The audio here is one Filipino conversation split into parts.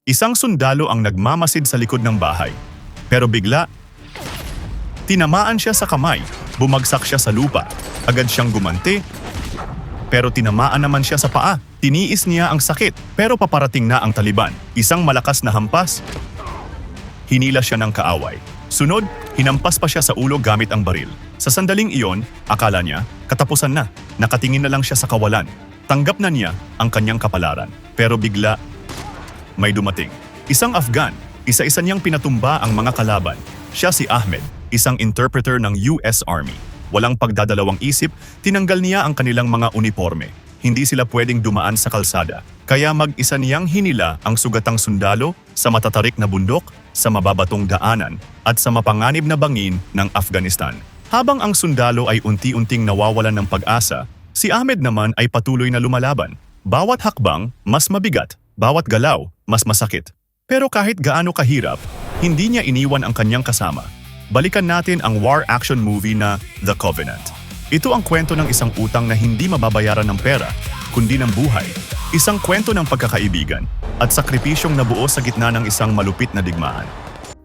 Isang sundalo ang nagmamasid sa likod ng bahay. Pero bigla, tinamaan siya sa kamay, bumagsak siya sa lupa. Agad siyang gumanti, pero tinamaan naman siya sa paa. Tiniis niya ang sakit, pero paparating na ang Taliban. Isang malakas na hampas, hinila siya ng kaaway. Sunod, hinampas pa siya sa ulo gamit ang baril. Sa sandaling iyon, akala niya, katapusan na. Nakatingin na lang siya sa kawalan. Tanggap na niya ang kanyang kapalaran. Pero bigla, may dumating. Isang Afghan, isa-isa niyang pinatumba ang mga kalaban. Siya si Ahmed, isang interpreter ng US Army. Walang pagdadalawang isip, tinanggal niya ang kanilang mga uniforme. Hindi sila pwedeng dumaan sa kalsada. Kaya mag-isa niyang hinila ang sugatang sundalo sa matatarik na bundok, sa mababatong daanan, at sa mapanganib na bangin ng Afghanistan. Habang ang sundalo ay unti-unting nawawalan ng pag-asa, si Ahmed naman ay patuloy na lumalaban. Bawat hakbang, mas mabigat. Bawat galaw, mas masakit. Pero kahit gaano kahirap, hindi niya iniwan ang kanyang kasama. Balikan natin ang war action movie na The Covenant. Ito ang kwento ng isang utang na hindi mababayaran ng pera, kundi ng buhay. Isang kwento ng pagkakaibigan at sakripisyong nabuo sa gitna ng isang malupit na digmaan.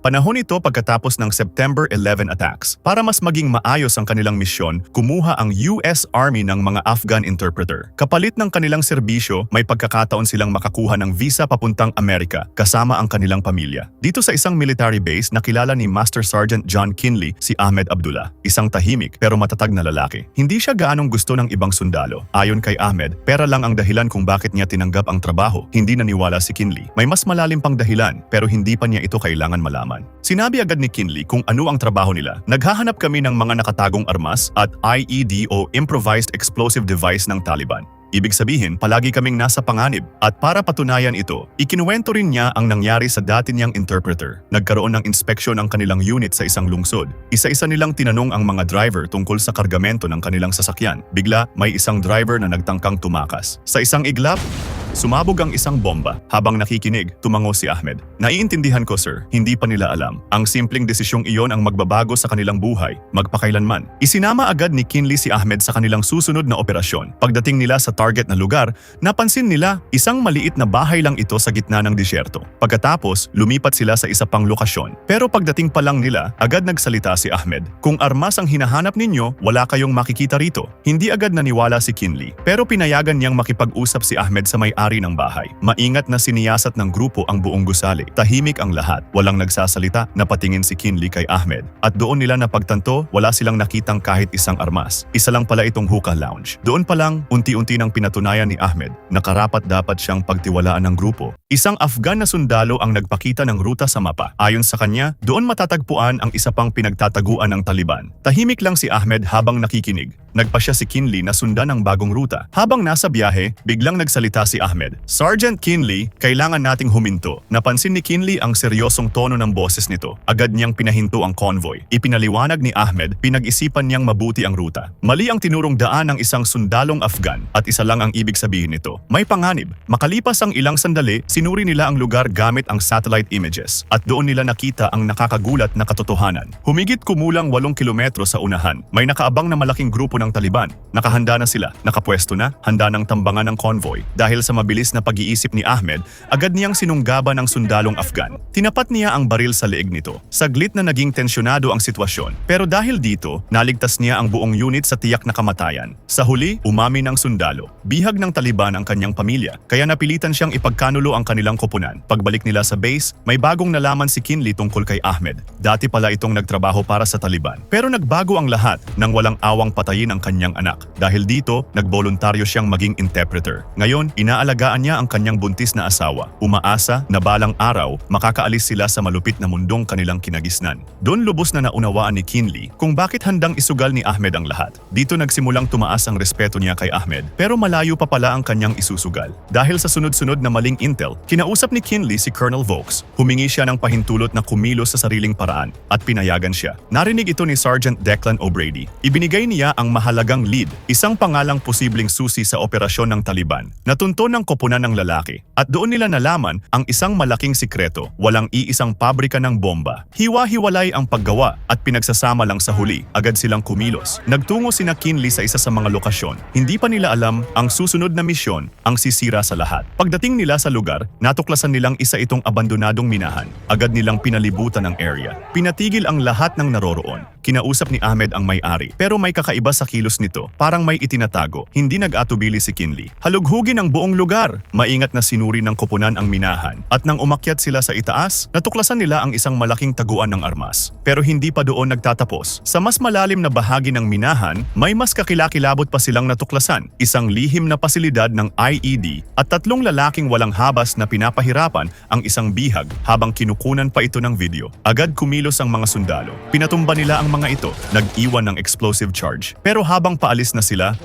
Panahon ito pagkatapos ng September 11 attacks. Para mas maging maayos ang kanilang misyon, kumuha ang US Army ng mga Afghan interpreter. Kapalit ng kanilang serbisyo, may pagkakataon silang makakuha ng visa papuntang Amerika kasama ang kanilang pamilya. Dito sa isang military base, nakilala ni Master Sergeant John Kinley si Ahmed Abdullah, isang tahimik pero matatag na lalaki. Hindi siya gaanong gusto ng ibang sundalo. Ayon kay Ahmed, pera lang ang dahilan kung bakit niya tinanggap ang trabaho. Hindi naniwala si Kinley. May mas malalim pang dahilan pero hindi pa niya ito kailangan malaman. Sinabi agad ni Kinley kung ano ang trabaho nila. Naghahanap kami ng mga nakatagong armas at IED o Improvised Explosive Device ng Taliban. Ibig sabihin, palagi kaming nasa panganib. At para patunayan ito, ikinuwento rin niya ang nangyari sa dati niyang interpreter. Nagkaroon ng inspeksyon ang kanilang unit sa isang lungsod. Isa-isa nilang tinanong ang mga driver tungkol sa kargamento ng kanilang sasakyan. Bigla, may isang driver na nagtangkang tumakas. Sa isang iglap, sumabog ang isang bomba. Habang nakikinig, tumango si Ahmed. Naiintindihan ko, sir. Hindi pa nila alam. Ang simpleng desisyong iyon ang magbabago sa kanilang buhay, magpakailanman. Isinama agad ni Kinley si Ahmed sa kanilang susunod na operasyon. Pagdating nila sa target na lugar, napansin nila isang maliit na bahay lang ito sa gitna ng disyerto. Pagkatapos, lumipat sila sa isa pang lokasyon. Pero pagdating pa lang nila, agad nagsalita si Ahmed. Kung armas ang hinahanap ninyo, wala kayong makikita rito. Hindi agad naniwala si Kinley. Pero pinayagan niyang makipag-usap si Ahmed sa may-ari ng bahay. Maingat na siniyasat ng grupo ang buong gusali. Tahimik ang lahat. Walang nagsasalita. Napatingin si Kinley kay Ahmed. At doon nila napagtanto, wala silang nakitang kahit isang armas. Isa lang pala itong hookah lounge. Doon pa lang, unti-unti nang pinatunayan ni Ahmed na karapat-dapat siyang pagtiwalaan ng grupo. Isang Afghan na sundalo ang nagpakita ng ruta sa mapa. Ayon sa kanya, doon matatagpuan ang isa pang pinagtataguan ng Taliban. Tahimik lang si Ahmed habang nakikinig. Nagpa siya si Kinley na sundan ang bagong ruta. Habang nasa biyahe, biglang nagsalita si Ahmed. Sergeant Kinley, kailangan nating huminto. Napansin ni Kinley ang seryosong tono ng boses nito. Agad niyang pinahinto ang convoy. Ipinaliwanag ni Ahmed, pinag-isipan niyang mabuti ang ruta. Mali ang tinurong daan ng isang sundalong Afghan at isa lang ang ibig sabihin nito. May panganib. Makalipas ang ilang sandali, sinuri nila ang lugar gamit ang satellite images. At doon nila nakita ang nakakagulat na katotohanan. Humigit kumulang 8 kilometro sa unahan. May nakaabang na malaking grupo ng Taliban. Nakahanda na sila, nakapwesto na, handa ng tambangan ng convoy. Dahil sa mabilis na pag-iisip ni Ahmed, agad niyang sinunggaban ng sundalong Afghan. Tinapat niya ang baril sa leeg nito. Saglit na naging tensyonado ang sitwasyon. Pero dahil dito, naligtas niya ang buong unit sa tiyak na kamatayan. Sa huli, umamin ang sundalo. Bihag ng Taliban ang kanyang pamilya, kaya napilitan siyang ipagkanulo ang kanilang koponan. Pagbalik nila sa base, may bagong nalaman si Kinley tungkol kay Ahmed. Dati pala itong nagtrabaho para sa Taliban. Pero nagbago ang lahat nang walang awang patayin ang kanyang anak. Dahil dito, nagboluntaryo siyang maging interpreter. Ngayon, inaalagaan niya ang kanyang buntis na asawa. Umaasa na balang araw, makakaalis sila sa malupit na mundong kanilang kinagisnan. Doon lubos na naunawaan ni Kinley kung bakit handang isugal ni Ahmed ang lahat. Dito nagsimulang tumaas ang respeto niya kay Ahmed. Pero malayo pa pala ang kanyang isusugal. Dahil sa sunod-sunod na maling intel, kinausap ni Kinley si Colonel Vokes. Humingi siya ng pahintulot na kumilos sa sariling paraan at pinayagan siya. Narinig ito ni Sergeant Declan O'Brady. Ibinigay niya ang mahalagang lead, isang pangalang posibleng susi sa operasyon ng Taliban. Natunto ng koponan ng lalaki at doon nila nalaman ang isang malaking sikreto, walang iisang pabrika ng bomba. Hiwa-hiwalay ang paggawa at pinagsasama lang sa huli. Agad silang kumilos. Nagtungo sina Kinley sa isa sa mga lokasyon. Hindi pa nila alam Ang susunod na misyon ang sisira sa lahat. Pagdating nila sa lugar, natuklasan nilang isa itong abandonadong minahan. Agad nilang pinalibutan ang area. Pinatigil ang lahat ng naroroon. Kinausap ni Ahmed ang may-ari. Pero may kakaiba sa kilos nito. Parang may itinatago. Hindi nag-atubili si Kinley. Halughugin ang buong lugar. Maingat na sinuri ng koponan ang minahan. At nang umakyat sila sa itaas, natuklasan nila ang isang malaking taguan ng armas. Pero hindi pa doon nagtatapos. Sa mas malalim na bahagi ng minahan, may mas kakilakilabot pa silang natuklasan. Isang lihim na pasilidad ng IED at 3 lalaking walang habas na pinapahirapan ang isang bihag habang kinukunan pa ito ng video. Agad kumilos ang mga sundalo. Pinatumba nila ang mga ito, nag-iwan ng explosive charge. Pero habang paalis na sila,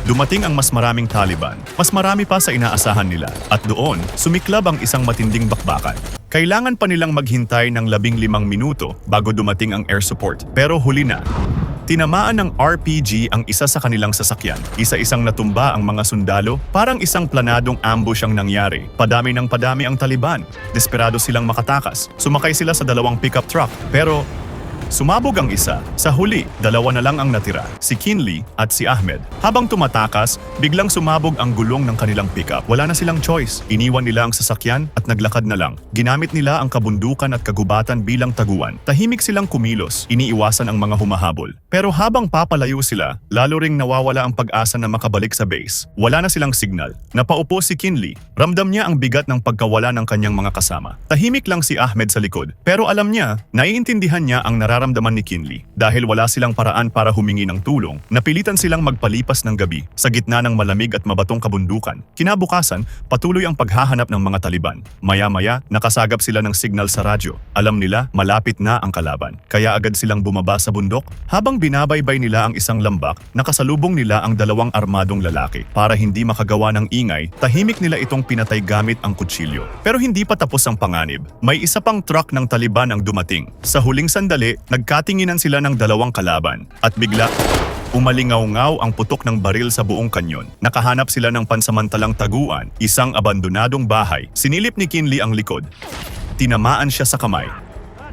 dumating ang mas maraming Taliban. Mas marami pa sa inaasahan nila. At doon, sumiklab ang isang matinding bakbakan. Kailangan pa nilang maghintay ng 15 minuto bago dumating ang air support. Pero huli na. Tinamaan ng RPG ang isa sa kanilang sasakyan. Isa-isang natumba ang mga sundalo, parang isang planadong ambush ang nangyari. Padami ng padami ang Taliban. Desperado silang makatakas. Sumakay sila sa 2 pickup truck. Pero sumabog ang isa. Sa huli, 2 na lang ang natira, si Kinley at si Ahmed. Habang tumatakas, biglang sumabog ang gulong ng kanilang pickup. Wala na silang choice. Iniwan nila ang sasakyan at naglakad na lang. Ginamit nila ang kabundukan at kagubatan bilang taguan. Tahimik silang kumilos, iniiwasan ang mga humahabol. Pero habang papalayo sila, lalo ring nawawala ang pag-asa na makabalik sa base. Wala na silang signal. Napaupo si Kinley. Ramdam niya ang bigat ng pagkawala ng kanyang mga kasama. Tahimik lang si Ahmed sa likod. Pero alam niya, naiintindihan niya ang nararamdaman ni Kinley. Dahil wala silang paraan para humingi ng tulong, napilitan silang magpalipas ng gabi sa gitna ng malamig at mabatong kabundukan. Kinabukasan, patuloy ang paghahanap ng mga Taliban. Maya-maya, nakasagap sila ng signal sa radyo. Alam nila, malapit na ang kalaban. Kaya agad silang bumaba sa bundok. Habang binabaybay nila ang isang lambak, nakasalubong nila ang 2 armadong lalaki. Para hindi makagawa ng ingay, tahimik nila itong pinatay gamit ang kutsilyo. Pero hindi pa tapos ang panganib. May isa pang truck ng Taliban ang dumating. Sa huling sandali, nagkatinginan sila ng 2 kalaban. At bigla, umalingaw-ngaw ang putok ng baril sa buong kanyon. Nakahanap sila ng pansamantalang taguan, isang abandonadong bahay. Sinilip ni Kinley ang likod. Tinamaan siya sa kamay.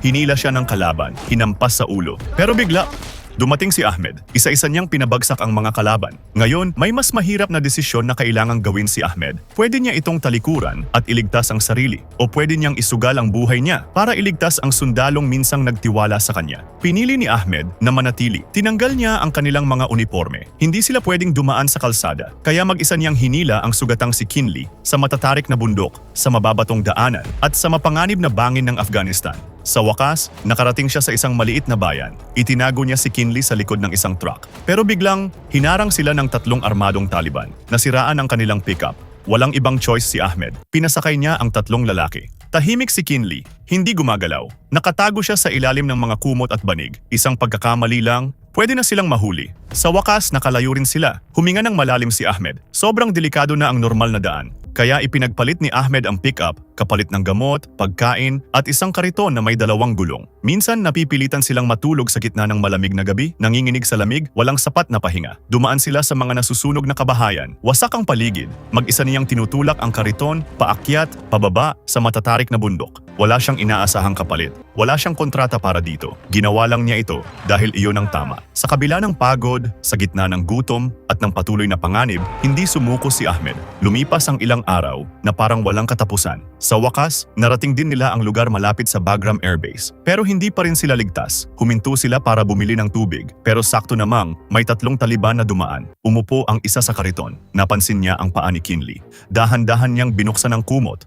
Hinila siya ng kalaban, hinampas sa ulo. Pero bigla, dumating si Ahmed. Isa-isa niyang pinabagsak ang mga kalaban. Ngayon, may mas mahirap na desisyon na kailangang gawin si Ahmed. Pwede niya itong talikuran at iligtas ang sarili. O pwede niyang isugal ang buhay niya para iligtas ang sundalong minsang nagtiwala sa kanya. Pinili ni Ahmed na manatili. Tinanggal niya ang kanilang mga uniforme. Hindi sila pwedeng dumaan sa kalsada. Kaya mag-isa niyang hinila ang sugatang si Kinley sa matatarik na bundok, sa mababatong daanan, at sa mapanganib na bangin ng Afghanistan. Sa wakas, nakarating siya sa isang maliit na bayan. Itinago niya si Kinley sa likod ng isang truck. Pero biglang, hinarang sila ng 3 armadong Taliban. Nasiraan ang kanilang pickup. Walang ibang choice si Ahmed. Pinasakay niya ang 3 lalaki. Tahimik si Kinley, hindi gumagalaw. Nakatago siya sa ilalim ng mga kumot at banig. Isang pagkakamali lang, pwede na silang mahuli. Sa wakas, nakalayo rin sila. Huminga ng malalim si Ahmed. Sobrang delikado na ang normal na daan. Kaya ipinagpalit ni Ahmed ang pickup, kapalit ng gamot, pagkain, at isang kariton na may 2 gulong. Minsan napipilitan silang matulog sa gitna ng malamig na gabi, nanginginig sa lamig, walang sapat na pahinga. Dumaan sila sa mga nasusunog na kabahayan. Wasak ang paligid. Mag-isa niyang tinutulak ang kariton, paakyat, pababa, sa matatarik na bundok. Wala siyang inaasahang kapalit. Wala siyang kontrata para dito. Ginawa lang niya ito dahil iyon ang tama. Sa kabila ng pagod, sa gitna ng gutom, at ng patuloy na panganib, hindi sumuko si Ahmed. Lumipas ang ilang araw na parang walang katapusan. Sa wakas, narating din nila ang lugar malapit sa Bagram Air Base. Pero hindi pa rin sila ligtas. Huminto sila para bumili ng tubig. Pero sakto namang, may 3 Taliban na dumaan. Umupo ang isa sa kariton. Napansin niya ang paa ni Kinley. Dahan-dahan niyang binuksan ang kumot.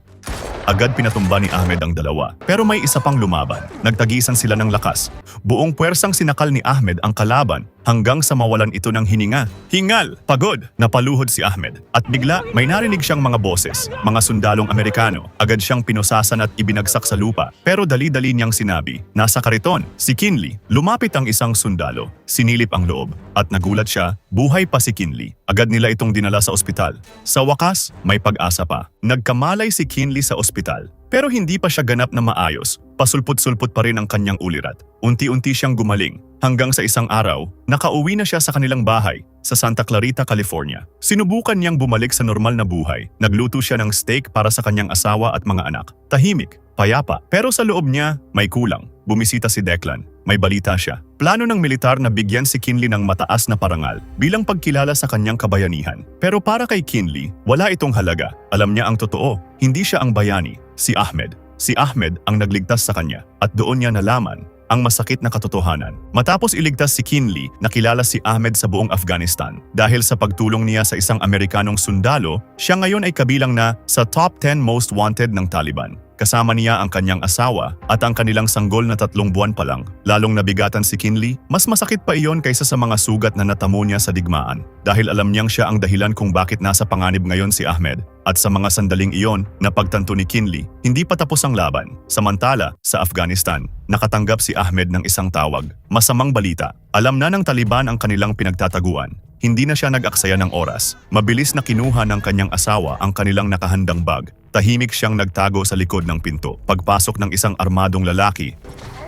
Agad pinatumba ni Ahmed ang 2. Pero may isa pang lumaban. Nagtagisan sila ng lakas. Buong puwersang sinakal ni Ahmed ang kalaban hanggang sa mawalan ito ng hininga. Hingal! Pagod! Napaluhod si Ahmed. At bigla, may narinig siyang mga boses, mga sundalong Amerikano. Agad siyang pinosasan at ibinagsak sa lupa. Pero dali-dali niyang sinabi, nasa kariton, si Kinley. Lumapit ang isang sundalo. Sinilip ang loob. At nagulat siya, buhay pa si Kinley. Agad nila itong dinala sa ospital. Sa wakas, may pag-asa pa. Nagkamalay si Kinley sa ospital. Pero hindi pa siya ganap na maayos. Pasulput-sulput pa rin ang kanyang ulirat. Unti-unti siyang gumaling. Hanggang sa isang araw, nakauwi na siya sa kanilang bahay sa Santa Clarita, California. Sinubukan niyang bumalik sa normal na buhay. Nagluto siya ng steak para sa kanyang asawa at mga anak. Tahimik, payapa. Pero sa loob niya, may kulang. Bumisita si Declan. may balita siya. Plano ng militar na bigyan si Kinley ng mataas na parangal bilang pagkilala sa kanyang kabayanihan. Pero para kay Kinley, wala itong halaga. Alam niya ang totoo, hindi siya ang bayani, si Ahmed. Si Ahmed ang nagligtas sa kanya at doon niya nalaman ang masakit na katotohanan. Matapos iligtas si Kinley, nakilala si Ahmed sa buong Afghanistan. Dahil sa pagtulong niya sa isang Amerikanong sundalo, siya ngayon ay kabilang na sa top 10 most wanted ng Taliban. Kasama niya ang kanyang asawa at ang kanilang sanggol na 3 buwan pa lang. Lalong nabigatan si Kinley, mas masakit pa iyon kaysa sa mga sugat na natamo niya sa digmaan. Dahil alam niyang siya ang dahilan kung bakit nasa panganib ngayon si Ahmed. At sa mga sandaling iyon, napagtanto ni Kinley, hindi pa tapos ang laban. Samantala, sa Afghanistan, nakatanggap si Ahmed ng isang tawag. Masamang balita. Alam na ng Taliban ang kanilang pinagtataguan. Hindi na siya nag-aksaya ng oras. Mabilis na kinuha ng kanyang asawa ang kanilang nakahandang bag. Tahimik siyang nagtago sa likod ng pinto. Pagpasok ng isang armadong lalaki,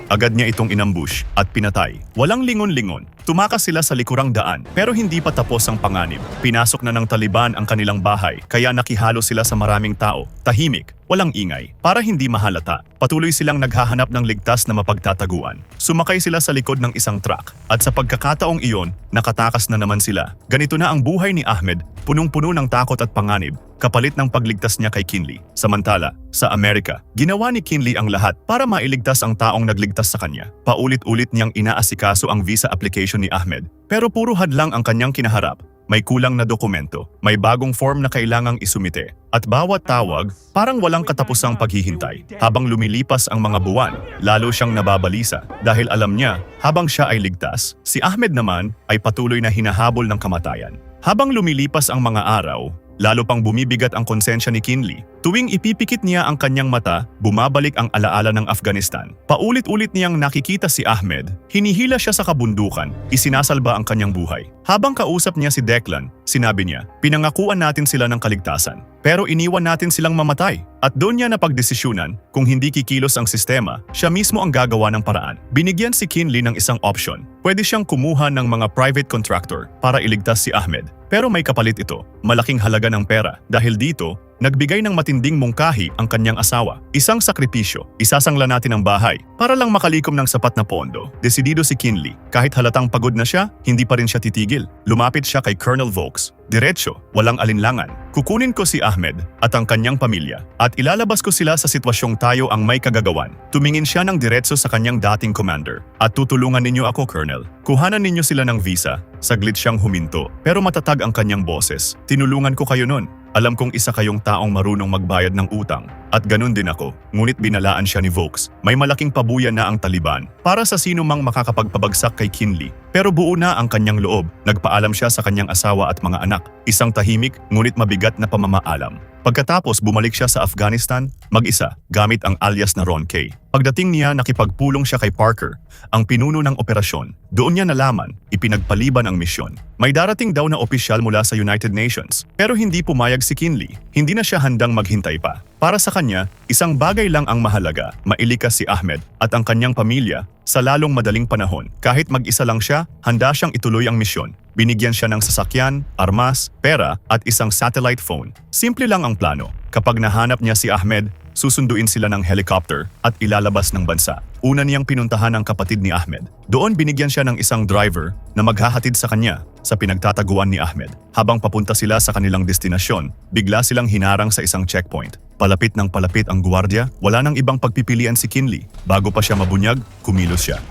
agad niya itong inambush at pinatay. Walang lingon-lingon. Tumakas sila sa likurang daan pero hindi pa tapos ang panganib. Pinasok na ng Taliban ang kanilang bahay kaya nakihalo sila sa maraming tao. Tahimik, walang ingay. Para hindi mahalata, patuloy silang naghahanap ng ligtas na mapagtataguan. Sumakay sila sa likod ng isang truck at sa pagkakataong iyon, nakatakas na naman sila. Ganito na ang buhay ni Ahmed, punong-puno ng takot at panganib, kapalit ng pagligtas niya kay Kinley. Samantala, sa Amerika, ginawa ni Kinley ang lahat para mailigtas ang taong nagligtas sa kanya. Paulit-ulit niyang inaasikaso ang visa application ni Ahmed. Pero puro hadlang ang kanyang kinaharap. May kulang na dokumento, may bagong form na kailangang isumite, at bawat tawag parang walang katapusang paghihintay. Habang lumilipas ang mga buwan, lalo siyang nababalisa dahil alam niya habang siya ay ligtas, si Ahmed naman ay patuloy na hinahabol ng kamatayan. Habang lumilipas ang mga araw, lalo pang bumibigat ang konsensya ni Kinley. Tuwing ipipikit niya ang kanyang mata, bumabalik ang alaala ng Afghanistan. Paulit-ulit niyang nakikita si Ahmed, hinihila siya sa kabundukan, isinasalba ang kanyang buhay. Habang kausap niya si Declan, sinabi niya, pinangakuan natin sila ng kaligtasan, pero iniwan natin silang mamatay. At doon niya napagdesisyunan, kung hindi kikilos ang sistema, siya mismo ang gagawa ng paraan. Binigyan si Kinley ng isang option. Pwede siyang kumuha ng mga private contractor para iligtas si Ahmed. Pero may kapalit ito, malaking halaga ng pera. Dahil dito, nagbigay ng matinding mungkahi ang kanyang asawa. Isang sakripisyo, isasangla natin ang bahay para lang makalikom ng sapat na pondo. Desidido si Kinley, kahit halatang pagod na siya, hindi pa rin siya titigil. Lumapit siya kay Colonel Vokes. Diretso, walang alinlangan. Kukunin ko si Ahmed at ang kanyang pamilya at ilalabas ko sila sa sitwasyong tayo ang may kagagawan. Tumingin siya ng diretso sa kanyang dating commander. At tutulungan ninyo ako, Colonel. Kuhanan ninyo sila ng visa. Saglit siyang huminto, pero matatag ang kanyang boses. Tinulungan ko kayo nun. Alam kong isa kayong taong marunong magbayad ng utang. At ganun din ako. Ngunit binalaan siya ni Vokes. May malaking pabuyan na ang Taliban para sa sino mang makakapagpabagsak kay Kinley. Pero buo na ang kanyang loob. Nagpaalam siya sa kanyang asawa at mga anak. Isang tahimik ngunit mabigat na pamamaalam. Pagkatapos bumalik siya sa Afghanistan, mag-isa, gamit ang alias na Ron K. Pagdating niya, nakipagpulong siya kay Parker, ang pinuno ng operasyon. Doon niya nalaman, ipinagpaliban ang misyon. May darating daw na opisyal mula sa United Nations, pero hindi pumayag si Kinley. Hindi na siya handang maghintay pa. Para sa kanya, isang bagay lang ang mahalaga, mailikas si Ahmed at ang kanyang pamilya sa lalong madaling panahon. Kahit mag-isa lang siya, handa siyang ituloy ang misyon. Binigyan siya ng sasakyan, armas, pera at isang satellite phone. Simple lang ang plano. Kapag nahanap niya si Ahmed, susunduin sila ng helicopter at ilalabas ng bansa. Una niyang pinuntahan ang kapatid ni Ahmed. Doon binigyan siya ng isang driver na maghahatid sa kanya sa pinagtataguan ni Ahmed. Habang papunta sila sa kanilang destinasyon, bigla silang hinarang sa isang checkpoint. Palapit ng palapit ang gwardiya, wala nang ibang pagpipilian si Kinley. Bago pa siya mabunyag, kumilos siya.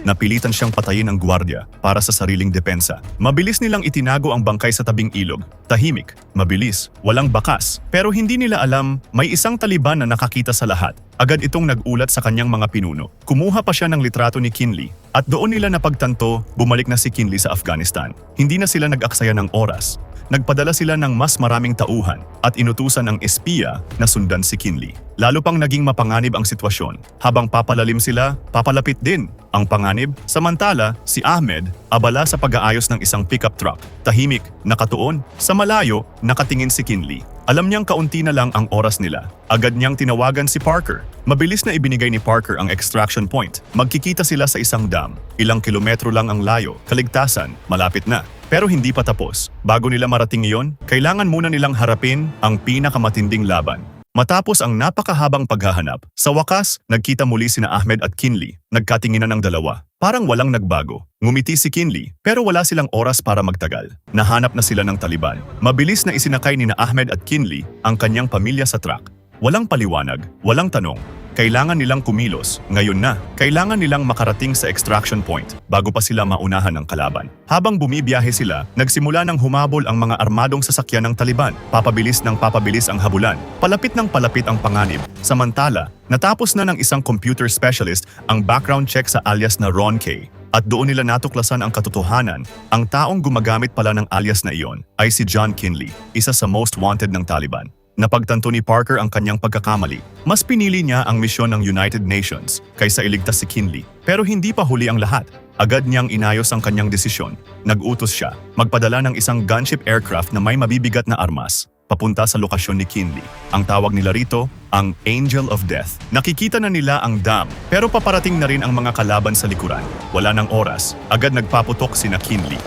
Napilitan siyang patayin ang gwardiya para sa sariling depensa. Mabilis nilang itinago ang bangkay sa tabing ilog. Tahimik, mabilis, walang bakas. Pero hindi nila alam, may isang Taliban na nakakita sa lahat. Agad itong nag-ulat sa kanyang mga pinuno. Kumuha pa siya ng litrato ni Kinley. At doon nila napagtanto, bumalik na si Kinley sa Afghanistan. Hindi na sila nag-aksaya ng oras. Nagpadala sila ng mas maraming tauhan at inutusan ng espiya na sundan si Kinley. Lalo pang naging mapanganib ang sitwasyon. Habang papalalim sila, papalapit din ang panganib. Samantala, si Ahmed abala sa pag-aayos ng isang pickup truck. Tahimik, nakatuon, sa malayo, nakatingin si Kinley. Alam niyang kaunti na lang ang oras nila. Agad niyang tinawagan si Parker. Mabilis na ibinigay ni Parker ang extraction point. Magkikita sila sa isang dam. Ilang kilometro lang ang layo. Kaligtasan, malapit na. Pero hindi pa tapos. Bago nila marating iyon, kailangan muna nilang harapin ang pinakamatinding laban. Matapos ang napakahabang paghahanap, sa wakas, nagkita muli sina Ahmed at Kinley. Nagkatinginan ang dalawa. Parang walang nagbago. Ngumiti si Kinley, pero wala silang oras para magtagal. Nahanap na sila ng Taliban. Mabilis na isinakay ni Ahmed at Kinley ang kanyang pamilya sa truck. Walang paliwanag, walang tanong. Kailangan nilang kumilos. Ngayon na, kailangan nilang makarating sa extraction point bago pa sila maunahan ng kalaban. Habang bumibiyahe sila, nagsimula ng humabol ang mga armadong sasakyan ng Taliban. Papabilis ng papabilis ang habulan. Palapit ng palapit ang panganib. Samantala, natapos na ng isang computer specialist ang background check sa alias na Ron K. At doon nila natuklasan ang katotohanan, ang taong gumagamit pala ng alias na iyon ay si John Kinley, isa sa most wanted ng Taliban. Napagtanto ni Parker ang kanyang pagkakamali. Mas pinili niya ang misyon ng United Nations kaysa iligtas si Kinley. Pero hindi pa huli ang lahat. Agad niyang inayos ang kanyang desisyon. Nag-utos siya, magpadala ng isang gunship aircraft na may mabibigat na armas papunta sa lokasyon ni Kinley. Ang tawag nila rito, ang Angel of Death. Nakikita na nila ang dam, pero paparating na rin ang mga kalaban sa likuran. Wala ng oras, agad nagpaputok sina Kinley.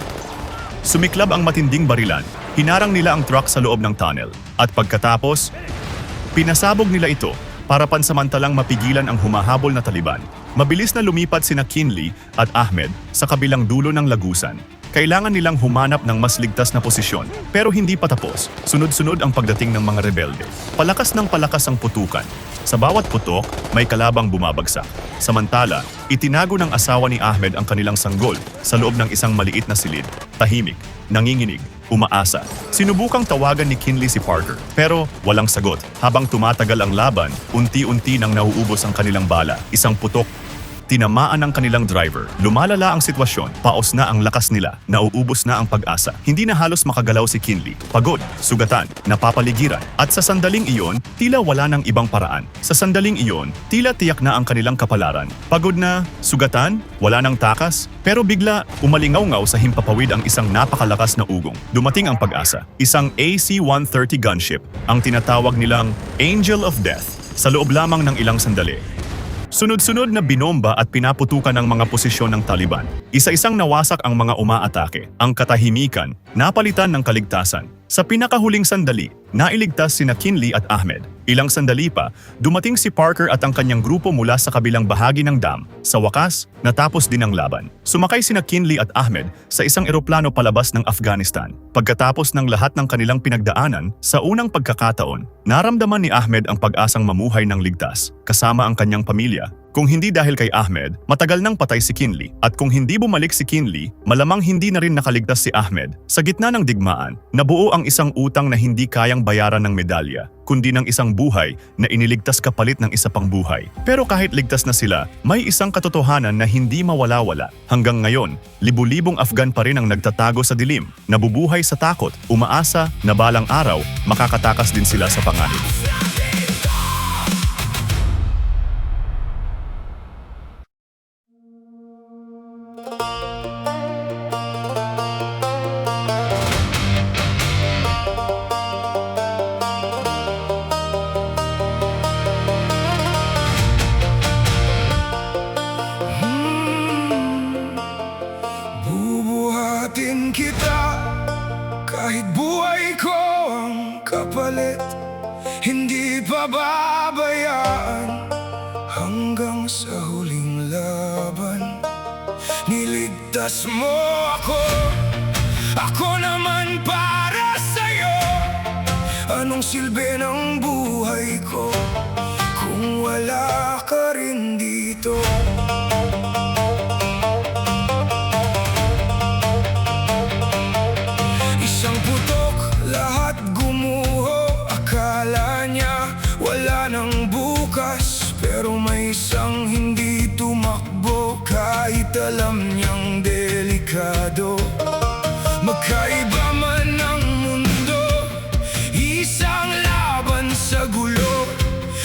Sumiklab ang matinding barilan, hinarang nila ang truck sa loob ng tunnel, at pagkatapos, pinasabog nila ito para pansamantalang mapigilan ang humahabol na Taliban. Mabilis na lumipat sina Kinley at Ahmed sa kabilang dulo ng lagusan. Kailangan nilang humanap ng mas ligtas na posisyon, pero hindi pa tapos. Sunod-sunod ang pagdating ng mga rebelde. Palakas ng palakas ang putukan. Sa bawat putok, may kalabang bumabagsak. Samantala, itinago ng asawa ni Ahmed ang kanilang sanggol sa loob ng isang maliit na silid. Tahimik, nanginginig, umaasa. Sinubukang tawagan ni Kinley si Parker, pero walang sagot. Habang tumatagal ang laban, unti-unti nang nauubos ang kanilang bala. Isang putok, tinamaan ang kanilang driver. Lumalala ang sitwasyon, paos na ang lakas nila, nauubos na ang pag-asa. Hindi na halos makagalaw si Kinley. Pagod, sugatan, napapaligiran. At sa sandaling iyon, tila wala ng ibang paraan. Sa sandaling iyon, tila tiyak na ang kanilang kapalaran. Pagod na, sugatan, wala ng takas. Pero bigla, umalingaw-ngaw sa himpapawid ang isang napakalakas na ugong. Dumating ang pag-asa. Isang AC-130 gunship, ang tinatawag nilang Angel of Death, sa loob lamang ng ilang sandali. Sunod-sunod na binomba at pinaputukan ng mga posisyon ng Taliban. Isa-isang nawasak ang mga umaatake. Ang katahimikan, napalitan ng kaligtasan. Sa pinakahuling sandali, nailigtas sina Kinley at Ahmed. Ilang sandali pa, dumating si Parker at ang kanyang grupo mula sa kabilang bahagi ng dam. Sa wakas, natapos din ang laban. Sumakay sina Kinley at Ahmed sa isang eroplano palabas ng Afghanistan. Pagkatapos ng lahat ng kanilang pinagdaanan, sa unang pagkakataon, naramdaman ni Ahmed ang pag-asang mamuhay ng ligtas, kasama ang kanyang pamilya. Kung hindi dahil kay Ahmed, matagal nang patay si Kinley. At kung hindi bumalik si Kinley, malamang hindi na rin nakaligtas si Ahmed. Sa gitna ng digmaan, nabuo ang isang utang na hindi kayang bayaran ng medalya, kundi ng isang buhay na iniligtas kapalit ng isa pang buhay. Pero kahit ligtas na sila, may isang katotohanan na hindi mawala-wala. Hanggang ngayon, libu-libong Afghan pa rin ang nagtatago sa dilim, nabubuhay sa takot, umaasa na balang araw, makakatakas din sila sa panganib. Bubuhatin kita kahit buhay ko ang kapalit. Hindi pababayaan hanggang sa huling laban. Niligtas mo ako, ako naman para sa'yo. Anong silbi ng buhay ko kung wala ka rin dito? Isang putok, lahat gumuho. Akala niya wala nang bukas, pero may isang hindi tumakbo kahit alam niyang delikado. Magkaiba man ang mundo, isang laban sa gulo.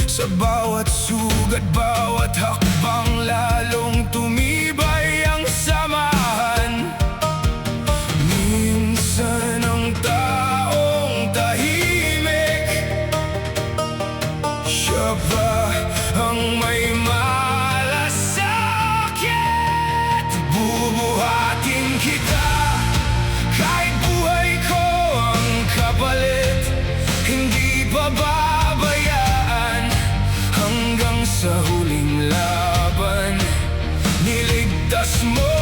Sa bawat sugat, bawat hakbang, lalong tumibay ang samahan. Minsan ang taong tahimik, siya ba ang may malasakit? Bubuhatin kita kahit buhay ko ang kapalit. Hindi pababayaan sa huling laban, niligtas mo